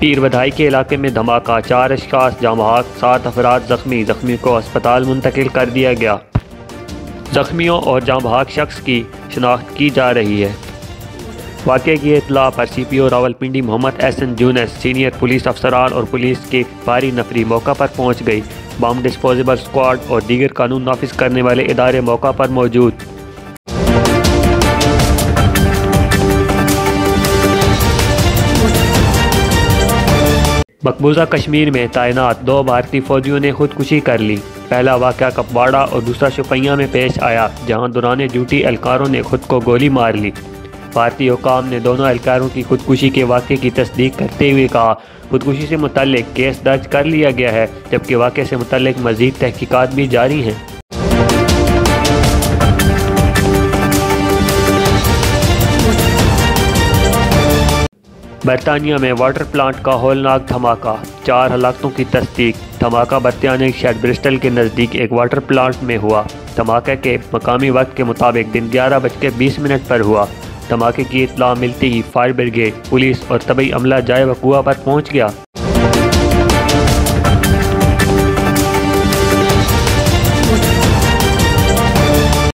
पीर बधाई के इलाके में धमाका, 4 अशखास जाँ बहक, 7 अफराद जख्मी। जख्मी को अस्पताल मुंतकिल कर दिया गया। जख्मियों और जाँ बहक शख्स की शनाख्त की जा रही है। वाक़े की इत्तला पर CPO Rawalpindi Mohammad Ehsan Younus, senior police अफसरान और पुलिस की भारी नफरी मौका पर पहुँच गई। बम डिस्पोजेबल स्क्वाड और दीगर कानून नाफिज करने वाले इदारे मौका पर मौजूद। मकबूजा कश्मीर में तैनात 2 भारतीय फौजियों ने खुदकुशी कर ली। पहला वाक़या कपवाड़ा और दूसरा शुपैया में पेश आया, जहां दौरान ड्यूटी एहलकारों ने खुद को गोली मार ली। भारतीय हुकाम ने दोनों एहलकारों की खुदकुशी के वाक़े की तस्दीक करते हुए कहा, खुदकुशी से मुतल्लिक केस दर्ज कर लिया गया है, जबकि वाक़े से मुतल्लिक मज़ीद तहकीकात भी जारी हैं। बरतानिया में वाटर प्लांट का होलनाक धमाका, 4 हलाकतों की तस्दीक। धमाका बरतानिया के शहर ब्रिस्टल के नज़दीक एक वाटर प्लांट में हुआ। धमाके के मकामी वक्त के मुताबिक दिन 11:20 पर हुआ। धमाके की इत्तला मिलती ही फायर ब्रिगेड, पुलिस और तबी अमला जाए वक़ुआ पर पहुँच गया।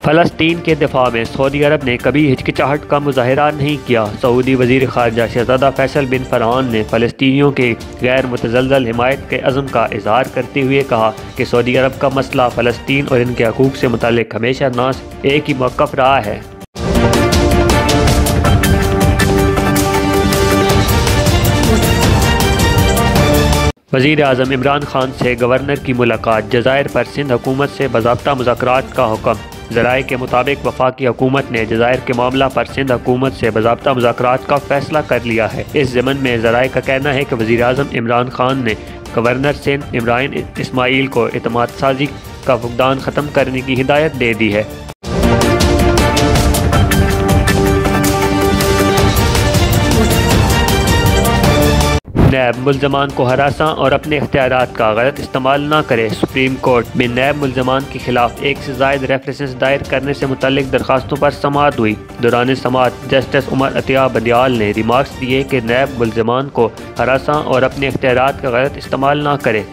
फ़लस्तीन के दिफा में सऊदी अरब ने कभी हिचकिचाहट का मुजाहरा नहीं किया। सऊदी वज़ीर ख़ारजा शहज़ादा फैसल बिन फरहान ने फ़लस्तीनियों के गैर मुतज़लज़ल हिमायत के अज़्म का इज़हार करते हुए कहा कि सऊदी अरब का मसला फ़लस्तीन और इनके हकूक़ से मुतल्लिक़ हमेशा ना एक ही मौक़िफ़ रहा है। वज़ीर आज़म इमरान खान से गवर्नर की मुलाकात, जज़ायर पर सिंध हुकूमत से बाज़ाब्ता मुज़ाकरात का हुक्म। ज़राए के मुताबिक वफाकी हुकूमत ने जज़ायर के मामला पर सिंध हुकूमत से बाज़ाब्ता मुज़ाकरात का फ़ैसला कर लिया है। इस ज़मन में ज़राए का कहना है कि वज़ीर आज़म इमरान खान ने गवर्नर सिंध इब्राहिम इस्माइल को एतमाद साजी का फुक़दान ख़त्म करने की हिदायत दे दी है। नैब मुल्ज़मान को हरासा और अपने इख्तियारात का गलत इस्तेमाल न करे। सुप्रीम कोर्ट में नैब मुल्ज़मान के खिलाफ 1 से ज़ायद रेफरेंसेस दायर करने से मुतल्लिक दरखास्तों पर समाअत हुई। दौरान समाअत जस्टिस उमर अतिया बंदियाल ने रिमार्क्स दिए कि नैब मुल्ज़मान को हरासा और अपने इख्तियारात का गलत इस्तेमाल न करे।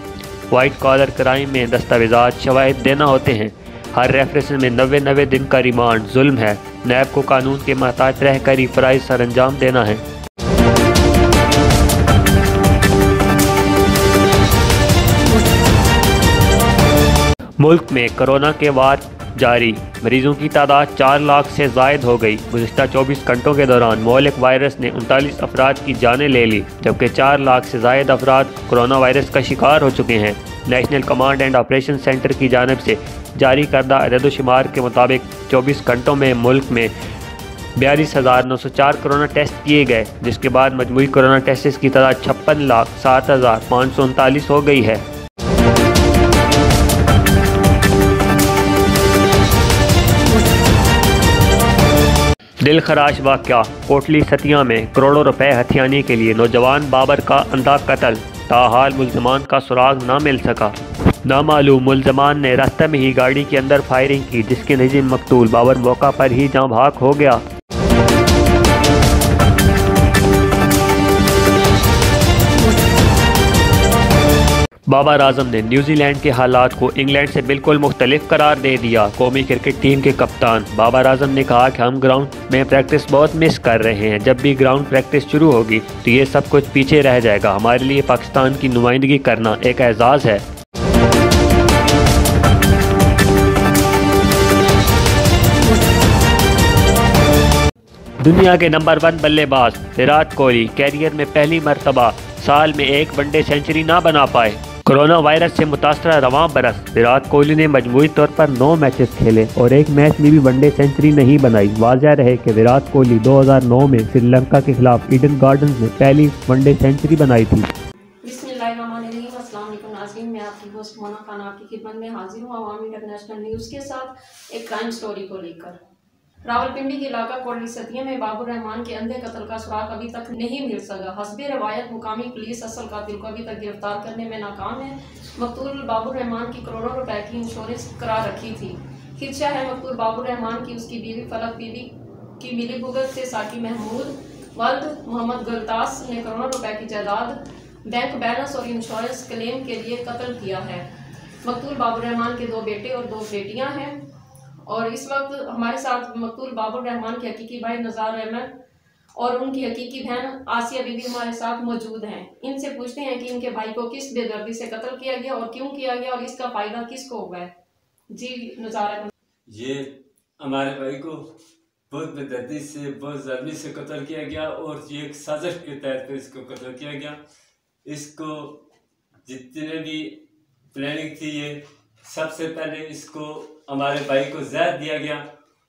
वाइट कॉलर क्राइम में दस्तावेज़ात शवाहिद देना होते हैं। हर रेफरेंस में 90 दिन का रिमांड जुल्म है। नैब को कानून के महताज रहकर ही फ़राइज़ सर अंजाम देना है। मुल्क में कोरोना के वार जारी, मरीजों की तादाद 4 लाख से ज़ायद हो गई। गुज़िश्ता 24 घंटों के दौरान मोहलिक वायरस ने 39 अफराद की जानें ले ली, जबकि 4 लाख से ज़ायद अफराद कोरोना वायरस का शिकार हो चुके हैं। National command and operation centre की जानिब से जारी करदा अदद-ओ-शुमार के मुताबिक 24 घंटों में मुल्क में 42,904 कोरोना टेस्ट किए गए, जिसके बाद मजमूई कोरोना टेस्ट की तादाद 56,07,539 हो गई है। दिल खराश वाक़या, कोटली सतिया में करोड़ों रुपए हथियाने के लिए नौजवान बाबर का अंधा कत्ल, ताहाल मुल्ज़मान का सुराग ना मिल सका। नामालूम मुल्ज़मान ने रास्ते में ही गाड़ी के अंदर फायरिंग की, जिसके नतीजे मकतूल बाबर मौका पर ही जाँ बहक हो गया। बाबर आजम ने न्यूजीलैंड के हालात को इंग्लैंड से बिल्कुल मुख्तलिफ करार दे दिया। कौमी क्रिकेट टीम के कप्तान बाबर आजम ने कहा कि हम ग्राउंड में प्रैक्टिस बहुत मिस कर रहे हैं। जब भी ग्राउंड प्रैक्टिस शुरू होगी तो ये सब कुछ पीछे रह जाएगा। हमारे लिए पाकिस्तान की नुमाइंदगी करना एक एजाज़ है। दुनिया के नंबर 1 बल्लेबाज विराट कोहली कैरियर में पहली मरतबा साल में एक वनडे सेंचुरी ना बना पाए। कोरोना वायरस से मुतासरा रवां बरस विराट कोहली ने मजमूई तौर पर 9 मैचेस खेले और एक मैच में भी वनडे सेंचुरी नहीं बनाई। वाज़ह रहे कि विराट कोहली 2009 में श्रीलंका के खिलाफ ईडन गार्डन्स में पहली वनडे सेंचुरी बनाई थी। मैं आपकी होस्ट मोना खान आपकी खिदमत में हाजिर हूँ अवामी इंटरनेशनल न्यूज़ के साथ एक क्राइम स्टोरी को लेकर। रावलपिंडी के इलाका कोटली सतिया में बाबुर रहमान के अंधे कत्ल का सुराग अभी तक नहीं मिल सका। हस्बे रवायत मुकामी पुलिस असल कातिल को अभी तक गिरफ्तार करने में नाकाम है। मकतूल बाबुर रहमान की करोड़ों रुपए की इंश्योरेंस करा रखी थी। खिदशा है मकतूल बाबुर रहमान की उसकी बीवी फलक बीवी की मिलीभुगत से साकी महमूद वल्द मोहम्मद गुलतास ने करोड़ों रुपए की जायदाद बैंक बैलेंस और इंश्योरेंस क्लेम के लिए कत्ल किया है। मकतूल बाबुर रहमान के 2 बेटे और 2 बेटियां हैं और इस वक्त हमारे साथ मकतूल बाबुर रहमान के हकीकी भाई नज़ार अहमद और उनकी हकीकी बहन आसिया बीबी हमारे साथ मौजूद हैं। इनसे पूछते हैं कि इनके भाई को किस बेदर्दी से कत्ल किया गया और क्यों किया गया और इसका फायदा किसको हुआ है। जी नज़ार अहमद। ये हमारे भाई को बहुत बेदर्दी से, बहुत ज़ल्मी से कत्ल किया गया और ये एक साजिश के तहत पर इसको कत्ल किया गया। इसको जितने भी प्लानिंग थी, ये सबसे पहले इसको हमारे भाई को जहर दिया गया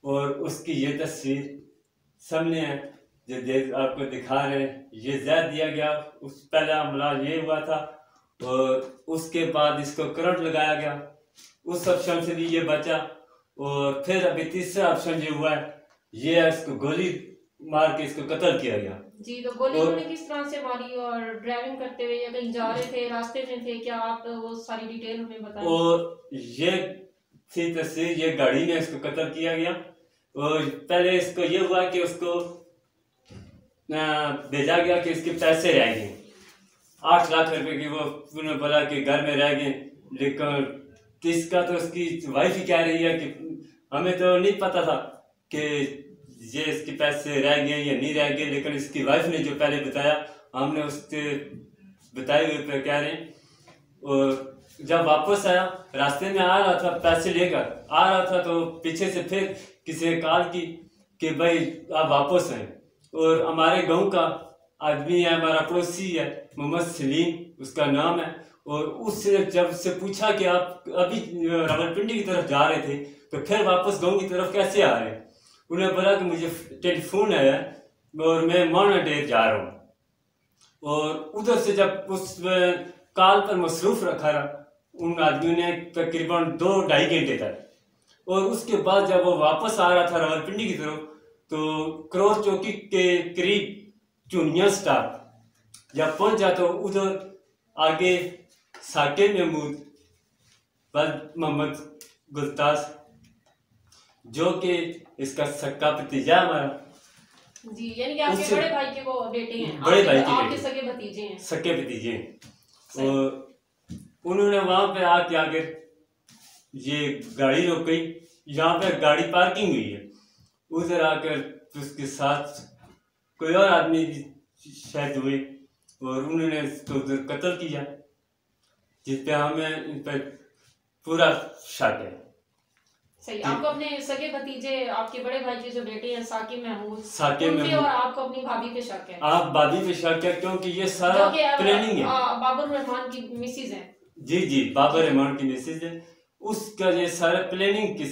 और उसकी ये तस्वीर सामने है जो आपको दिखा रहे हैं। ये जहर दिया गया, उस पहला हमला ये हुआ था और उसके बाद इसको करंट लगाया गया। उस ऑप्शन से भी ये बचा और फिर अभी तीसरा ऑप्शन जो हुआ है ये है, इसको गोली मार के इसको कत्ल किया गया। जी, तो गोली उन्होंने किस तरह से मारी और ड्राइविंग करते हुए या कहीं जा रहे थे, रास्ते में थे, क्या आप वो सारी डिटेल हमें बताएं। और ये थी तस्वीर, ये गाड़ी में इसको कत्ल किया गया और पहले इसको ये हुआ कि उसको भेजा गया कि इसके पैसे रह गए 8 लाख रुपए की। वो उन्होंने बोला कि घर में रह गए, लेकिन इसका तो उसकी वाइफ ही कह रही है कि हमें तो नहीं पता था कि ये इसके पैसे रह गए या नहीं रह गए, लेकिन इसकी वाइफ ने जो पहले बताया, हमने उसके बताए हुए पे कह रहे हैं। और जब वापस आया, रास्ते में आ रहा था, पैसे लेकर आ रहा था, तो पीछे से फिर किसी ने कॉल की कि भाई आप वापस आए। और हमारे गांव का आदमी है, हमारा पड़ोसी है, मोहम्मद सलीम उसका नाम है। और उससे जब से पूछा कि आप अभी रावलपिंडी की तरफ जा रहे थे तो फिर वापस गांव की तरफ कैसे आ रहे हैं, उन्हें बोला कि मुझे टेलीफोन आया और मैं माना डेर जा रहा हूँ। और उधर से जब उस कॉल पर मसरूफ रखा रहा उन आदमियों ने तकरीबन 2-2.5 घंटे तक। और उसके बाद जब वो वापस आ रहा था रावलपिंडी की तरफ, तो करोड़ चौकी के करीब चुनिया स्टाफ जब पहुंचा तो उधर आगे साकिर महमूद मोहम्मद गुलताज जो कि इसका सक्का भतीजा हमारा, जी, यानी कि आपके बड़े भाई के वो बेटे हैं, बड़े भाई के आपके सगे भतीजे हैं, सगे भतीजे हैं। और उन्होंने वहां पे आके ये गाड़ी रोक गई, यहाँ पे गाड़ी पार्किंग हुई है, उधर आकर उसके साथ कोई और आदमी शायद हुए और उन्होंने इसको उधर कत्ल किया, जिस पे हमें इन पर पूरा शक है। सही, आपको अपने सगे भतीजे, आपके बड़े भाई के जो बेटे हैं साकिब महमूद, महमूद और आपको अपनी भाभी पे शक है। आप भाभी पे शक है क्योंकि ये सारा प्लानिंग है। बाबर रहमान की मिसेज है। जी, बाबर रहमान की मिसेज है। उसका ये सारा प्लानिंग की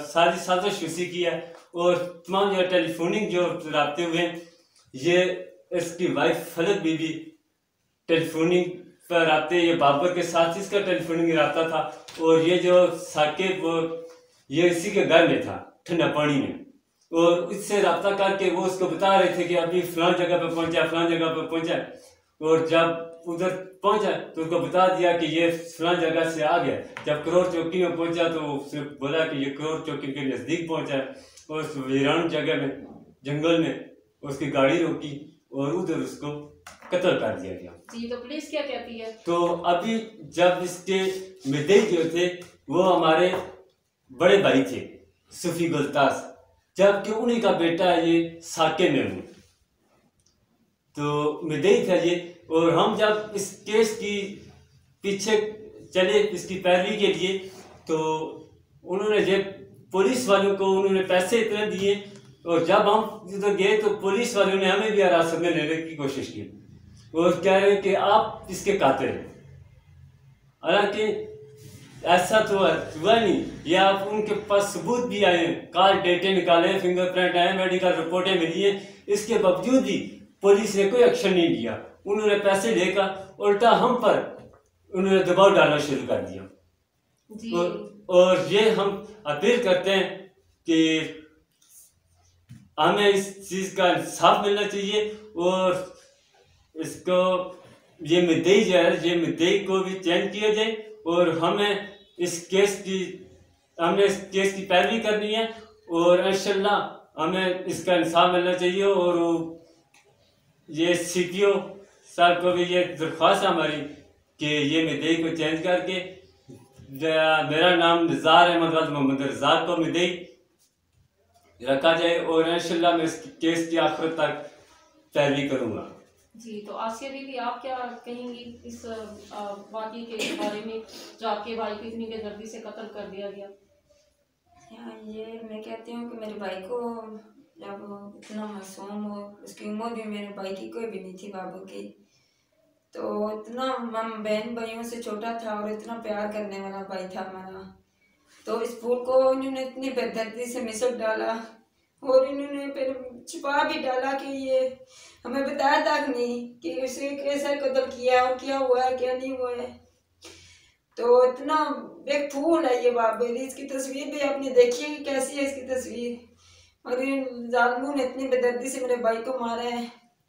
सारी साजिश उसी की है। और तमाम जो टेलीफोनिक जो राब्ते हुए, ये इसकी वाइफ फलक बीबी टेलीफोनिक पर राब्ते, ये बाबर के साथ इसका टेलीफोनिक रब्ता था। और ये जो साकिब ये इसी के घर में था ठंडा पानी में, और इससे रब्ता करके वो उसको बता रहे थे कि अभी फलां जगह पे पहुंचा, फलां जगह पे पहुंचा। और जब उधर पहुंचा तो उसको बता दिया कि ये फलां जगह से आ गया। जब करोड़ चौकी में पहुंचा तो उसने बोला कि ये करोड़ चौकी के नज़दीक पहुंचा और उस वीरान जगह में जंगल में उसकी गाड़ी रोकी और उधर उसको कत्ल कर दिया गया। जी, तो पुलिस क्या कहती है? तो अभी जब इसके मिर्दे जो थे वो हमारे बड़े भाई थे सूफी गुलताज, जबकि उन्हीं का बेटा है ये साके महमूद, तो मिर्दई था ये। और हम जब इस केस की पीछे चले इसकी पैरवी के लिए, तो उन्होंने ये पुलिस वालों को उन्होंने पैसे इतने दिए, और जब हम उधर गए तो पुलिस वालों ने हमें भी हिरासत में लेने की कोशिश की और कह रहे हैं कि आप इसके कातिल हैं। हालांकि ऐसा तो हुआ नहीं, ये आप उनके पास सबूत भी आए, कॉल डेटे निकाले, फिंगरप्रिंट आए, मेडिकल रिपोर्टें मिली है, इसके बावजूद भी पुलिस ने कोई एक्शन नहीं लिया। उन्होंने पैसे लेकर उल्टा हम पर उन्होंने दबाव डालना शुरू कर दिया। और ये हम अपील करते हैं कि हमें इस चीज का इंसाफ मिलना चाहिए और इसको ये मुद्दई जो है, ये मुद्दई को भी चेंज किया जाए और हमें इस केस की पैरवी करनी है और इंशाल्लाह हमें इसका इंसाफ मिलना चाहिए। और ये सीपीओ साहब को भी ये दरख्वास्त है हमारी कि ये मिदई को चेंज करके मेरा नाम निज़ार अहमद मोहम्मद रज़ाक को मिदई रखा जाए और इंशाल्लाह मैं इस केस की आखिर तक पैरवी करूँगा। जी, तो आसिया बीबी आप क्या कहेंगी इस वाक़ई के बारे में जो आपके भाई को इतनी बेदर्दी से कत्ल कर दिया गया? ये मैं कहती हूँ कि मेरे भाई को जब इतना मासूम हो, उसकी उम्र भी मेरे भाई की कोई भी नहीं थी बाबू की, तो इतना हम बहन भाइयों से छोटा था और इतना प्यार करने वाला भाई था हमारा, तो इस फूल को इन्होंने इतनी बेदर्दी से मिसक डाला और इन्होंने फिर छुपा भी डाला कि ये हमें बताया तक नहीं कि उसे कैसा कत्ल किया और क्या हुआ है क्या नहीं हुआ है। तो इतना एक फूल है ये बाबू, इसकी तस्वीर भी आपने देखी है कैसी है इसकी तस्वीर, और इन जालिमों ने इतनी बेदर्दी से मेरे भाई को मारा है।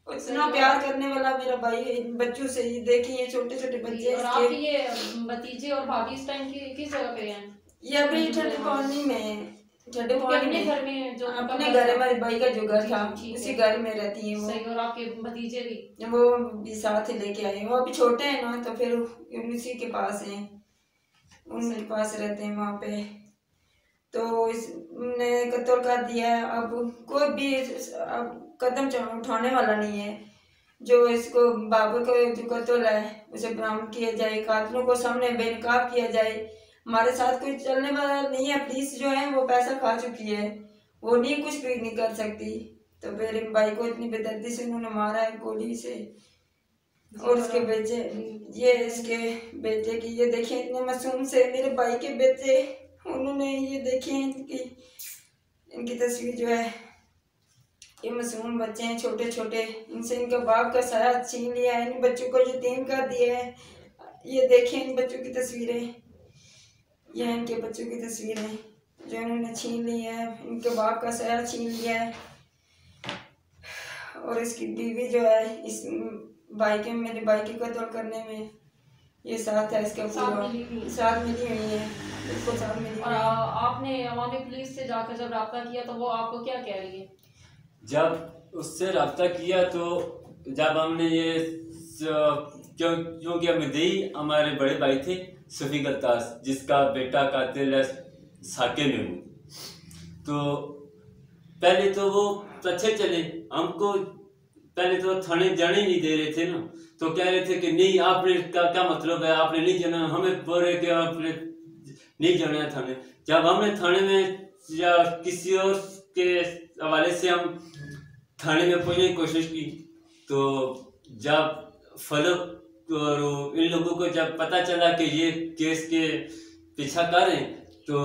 इतना प्यार करने वाला मेरा भाई इन बच्चों से, ये देखिए छोटे छोटे बच्चे। और आपके ये भतीजे और भाभी इस टाइम किस जगह पे हैं? ये अभी ठंडे कॉलोनी में, ठंडे कॉलोनी घर में जो अपने घर है, मेरे भाई का जो घर था उसी घर में रहती है वो। सही। और आपके भतीजे भी वो भी साथ ही लेके आए, वो अभी छोटे हैं ना, तो फिर उसी के पास हैं, उनके पास रहते हैं वहाँ पे। तो इसने कत्ल कर दिया है, अब कोई भी अब कदम उठाने वाला नहीं है। जो इसको बाबू को जो कत्ल है उसे बरामद किया जाए, कातिलों को सामने बेनकाब किया जाए। हमारे साथ कोई चलने वाला नहीं है, पुलिस जो है वो पैसा खा चुकी है, वो नहीं कुछ भी नहीं कर सकती। तो फिर भाई को इतनी बेदर्दी से उन्होंने मारा है गोली से। और उसके बेटे, ये इसके बेटे की ये देखिए इतने मासूम से मेरे भाई के बेटे, उन्होंने ये देखिए इनकी तस्वीर जो है, ये मासूम बच्चे हैं छोटे छोटे, इनसे इनका बाप का साया छीन लिया है, इन बच्चों को यतीम कर दिया है। ये देखिए इन बच्चों की तस्वीरें, यह इनके बच्चों की तस्वीरें जो इन्होंने छीन ली है, इनके बाप का साया छीन लिया है। और इसकी बीवी जो है इस भाई के, मेरे भाई के कत्ल करने में ये साथ है, इसका साथ मिली हुई है, इसको साथ मिली। और आपने अवामी पुलिस से जाकर जब रब्ता किया तो वो आपको क्या कह रही है? जब उससे रब्ता किया तो जब हमने ये क्योंकि मिदई हमारे बड़े भाई थे सफ़ी गत्तास, जिसका बेटा कातिल है साके में हूँ, तो पहले तो वो अच्छे चले, हमको पहले तो थाने जाने नहीं दे रहे थे ना, तो कह रहे थे कि नहीं आपने क्या मतलब है, आपने नहीं जाना, हमें बोल रहे कि आपने नहीं जाना है थाने। जब हमने थाने में या किसी और के हवाले से हम थाने में पहुंचने की कोशिश की, तो जब फलक और इन लोगों को जब पता चला कि ये केस के पीछा कर रहे हैं, तो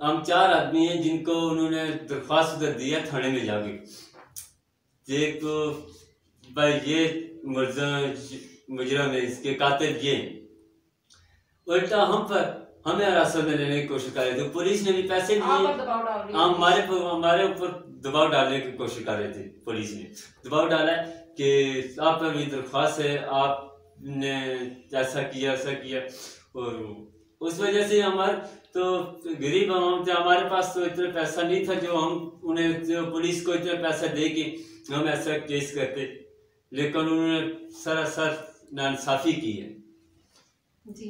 हम 4 आदमी हैं जिनको उन्होंने दरख्वास्त उधर दिया थाने में जाके। एक तो भाई ये मुजरम है, इसके कातिल ये, उल्टा हम पर हमें हिरासत में लेने की कोशिश कर रहे थे। पुलिस ने भी पैसे दिए, हमारे ऊपर दबाव डालने की कोशिश कर रहे थे। पुलिस ने दबाव डाला कि आप पर भी दरख्वास्त है, आपने ऐसा किया, और उस वजह से हमारे तो गरीब हम थे, हमारे पास तो इतना पैसा नहीं था जो हम उन्हें, जो पुलिस को इतना पैसा दे के हम ऐसा केस करते, लेकिन उन्होंने सरासर नाइंसाफी की है।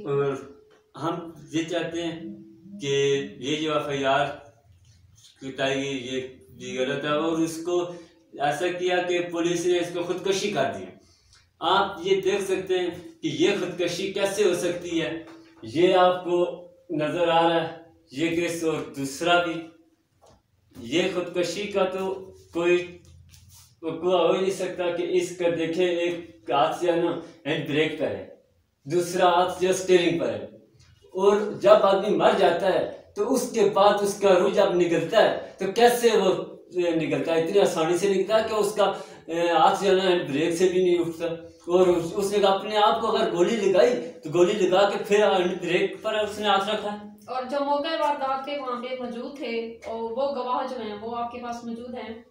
और हम ये चाहते हैं कि ये जो FIR कटाई ये गलत है, और उसको ऐसा किया कि पुलिस ने इसको खुदकशी कर दी। आप ये देख सकते हैं कि ये खुदकशी कैसे हो सकती है, ये आपको नजर आ रहा है ये केस, और दूसरा भी ये खुदकशी का तो कोई हो ही नहीं सकता कि इसका देखे, एक हाथ से ना हैंड ब्रेक पर है, दूसरा हाथ से स्टीयरिंग पर है, और जब आदमी मर जाता है तो उसके बाद उसका रूह जब निकलता है तो कैसे वो निकलता है, इतनी आसानी से निकलता है कि उसका हाथ से ना ब्रेक से भी नहीं उठता। और उसने अपने आप को अगर गोली लगाई तो गोली लगा के फिर ब्रेक पर उसने हाथ रखा है। और जो मौके वारदात के वहाँ पे मौजूद थे और वो गवाह जो हैं वो आपके पास मौजूद हैं?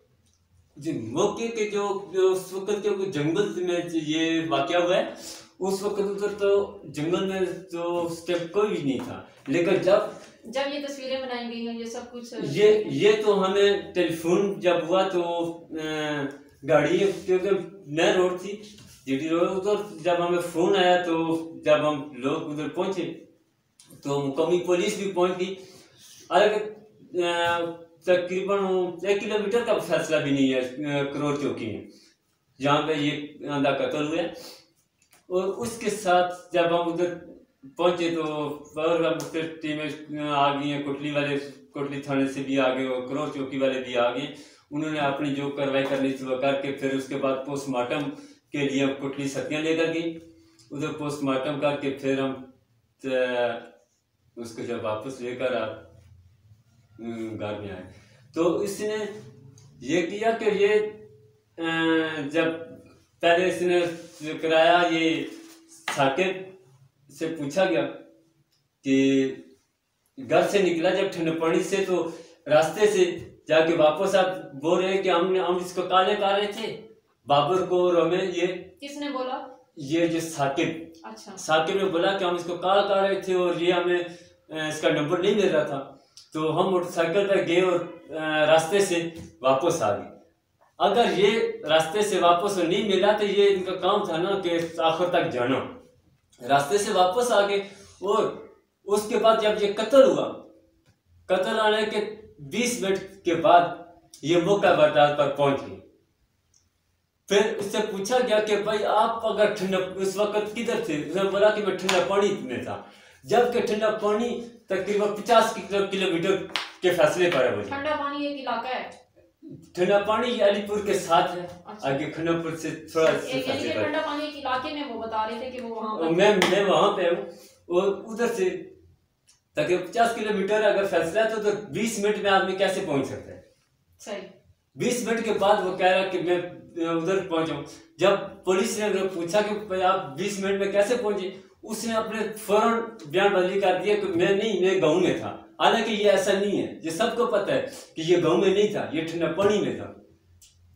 जी, मौके के जो उस वक्त जो जंगल में ये वाकया हुआ है, उस वक्त उधर तो जंगल में तो स्टेप कोई भी नहीं था, लेकिन जब ये तस्वीरें बनाई गई हैं, ये सब कुछ ये तो हमें टेलीफोन जब हुआ तो गाड़ी, क्योंकि नया रोड थी, जीटी रोड उधर जब हमें फोन आया तो जब हम लोग उधर पहुंचे तो मुकामी पुलिस भी पहुंच गई। तकरीबन 1 किलोमीटर का फैसला भी नहीं है करोड़ चौकी में जहाँ पे ये आंधा कत्ल हुआ। और उसके साथ जब हम उधर पहुंचे तो और मुख्तलिफ टीमें आ गई हैं, कोटली थाने से भी आ गए और करोड़ चौकी वाले भी आ गए। उन्होंने अपनी जो कार्रवाई करनी थी वो करके फिर उसके बाद पोस्टमार्टम के लिए हम कोटली सतियाँ लेकर गई। उधर पोस्टमार्टम करके फिर हम उसको जब वापस लेकर घर में आए तो इसने ये किया कि ये जब पहले इसने कराया, ये साकिब से पूछा गया कि घर से निकला जब ठंडे पानी से तो रास्ते से जाके वापस आप बोल रहे हैं कि हम इसको काले कर रहे थे बाबर को और हमें। ये किसने बोला? ये जो साकिब, अच्छा, साकिब ने बोला कि हम इसको काला कर रहे थे और ये हमें इसका नंबर नहीं मिल रहा था। तो हम मोटरसाइकिल पर गए और रास्ते से वापस आ गए। अगर ये रास्ते से वापस नहीं मिला तो ये इनका काम था ना कि आखिर तक जाना। रास्ते से वापस आ गए और उसके बाद जब ये कत्ल हुआ, कत्ल आने के 20 मिनट के बाद ये मौका वारदात पर पहुंच गए। फिर उससे पूछा गया कि भाई आप अगर ठंडा उस वक्त किधर थे? उसने बोला कि मैं ठंडा पानी में था, जबकि ठंडा पानी तकरीबन 50 किलोमीटर के फासले पर है। ठंडा पानी एक इलाका है, ठंडा पानी अलीपुर के साथ है। अच्छा। आगे खन्नापुर से थोड़ा ठंडा पानी के इलाके में वो बता रहे थे कि वो वहाँ पर मैं वहां पे हूँ और उधर से तकरीबन 50 किलोमीटर अगर फैसला है तो 20 मिनट में आदमी कैसे पहुंच सकता है? सही 20 मिनट के बाद वो कह रहा कि मैं उधर पहुंचा। जब पुलिस ने पूछा कि आप 20 मिनट में कैसे पहुंचे, उसने अपने फौरन बयानबाजी कर दिया कि मैं गाँव में था। हालांकि ये ऐसा नहीं है, ये सबको पता है कि ये गाँव में नहीं था, ये ठंडा पानी में था।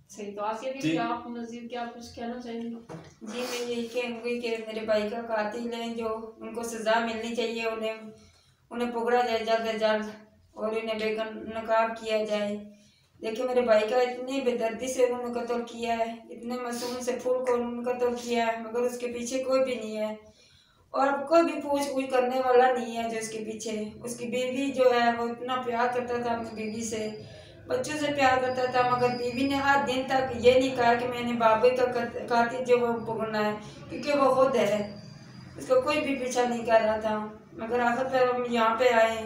सही। तो आसिया जी, आप मजीद क्या कुछ कहना चाहेंगे? जी मैं यही कहूँगी कि मेरे भाई का कातिल है, जो उनको सजा मिलनी चाहिए, उन्हें पकड़ा जाए जल्द से जल्द और इन्हें बेनकाब किया जाए। देखिए मेरे भाई का इतनी बेदर्दी से उन्होंने कत्ल किया है, इतने मासूम से फूल को उन्होंने कत्ल किया है, मगर उसके पीछे कोई भी नहीं है और कोई भी पूछ करने वाला नहीं है जो इसके पीछे। उसकी बीवी जो है वो इतना प्यार करता था अपनी बीवी से, बच्चों से प्यार करता था, मगर बीवी ने आज दिन तक ये नहीं कहा कि मैंने बाबे का कातिल जो वो पकड़ना है, क्योंकि वो खुद है, उसका कोई भी पीछा नहीं कर रहा था। मगर आखिर पर हम यहाँ पे आए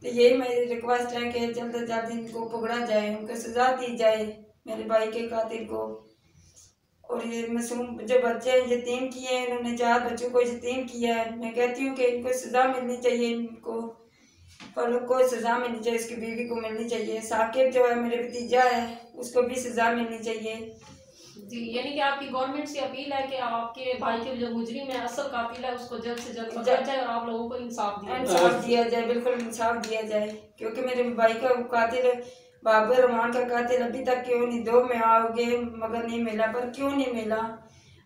तो यही मेरी रिक्वेस्ट है कि जल्द से जल्द इनको पकड़ा जाए, उनको सजा दी जाए मेरे भाई के कातिल को। और ये मासूम जो बच्चे यतीम किए हैं, इन्होंने 4 बच्चों को यतीम किया है। मैं कहती हूँ कि इनको सजा मिलनी चाहिए, इनको पर को सजा मिलनी चाहिए, इसकी बीवी को मिलनी चाहिए। साकिब जो है मेरे भतीजा है, उसको भी सजा मिलनी चाहिए। जी, यानी कि आपकी गवर्नमेंट से अपील है कि आपके भाई के जो मुजरिम है, असल कातिल है, उसको जल्द से जल्द पकड़ा जाए और आप लोगों को इंसाफ दिया जाए। बिल्कुल इंसाफ दिया जाए, क्योंकि मेरे भाई का कातिल बाबर रहमान का कातिल अभी तक क्यों नहीं 2 में आओगे मगर नहीं मिला। पर क्यों नहीं मिला?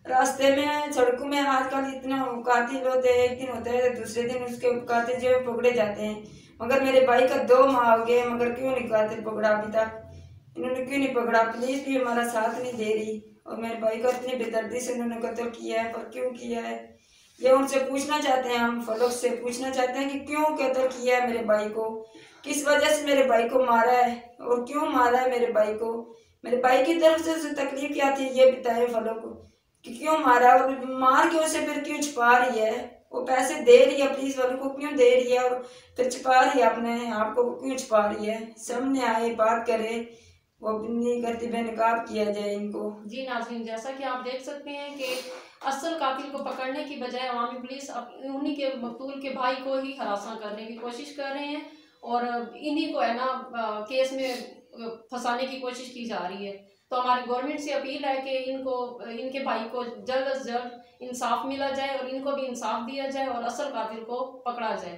रास्ते में सड़कों में आजकल इतना कातिल होते हैं, एक दिन होता है दूसरे दिन उसके कातिल जो है पकड़े जाते हैं, मगर मेरे भाई का 2 माह हो गए मगर क्यों नहीं कातिल पकड़ा अभी तक? इन्होंने क्यों नहीं पकड़ा? पुलिस भी हमारा साथ नहीं दे रही और मेरे भाई को इतनी बेदर्दी से उन्होंने कत्ल किया है। पर क्यों किया है ये उनसे पूछना चाहते हैं, हम फलोक से पूछना चाहते हैं कि क्यों कत्ल किया है मेरे भाई को, किस वजह से मेरे भाई को मारा है और क्यों मारा है मेरे भाई को? मेरे भाई की तरफ से उसे तकलीफ क्या थी ये बताए फलोक को कि क्यों मारा और मार के उसे फिर क्यों छुपा रही है? वो पैसे दे रही है पुलिस वालों को, क्यों दे रही है और फिर छुपा रही है अपने आप को, क्यों छुपा रही है? सामने आए बात करे, वो नहीं करती, बेनकाब किया जाए इनको। जी नाज़रीन, जैसा कि आप देख सकते हैं कि असल कातिल को पकड़ने की बजाय अवामी पुलिस उन्हीं के मकतूल के भाई को ही हरासा करने की कोशिश कर रहे हैं और इन्हीं को है ना केस में फंसाने की कोशिश की जा रही है। तो हमारी गवर्नमेंट से अपील है कि इनके भाई को जल्द से जल्द इंसाफ मिला जाए और इनको भी इंसाफ दिया जाए और असल कातिल को पकड़ा जाए।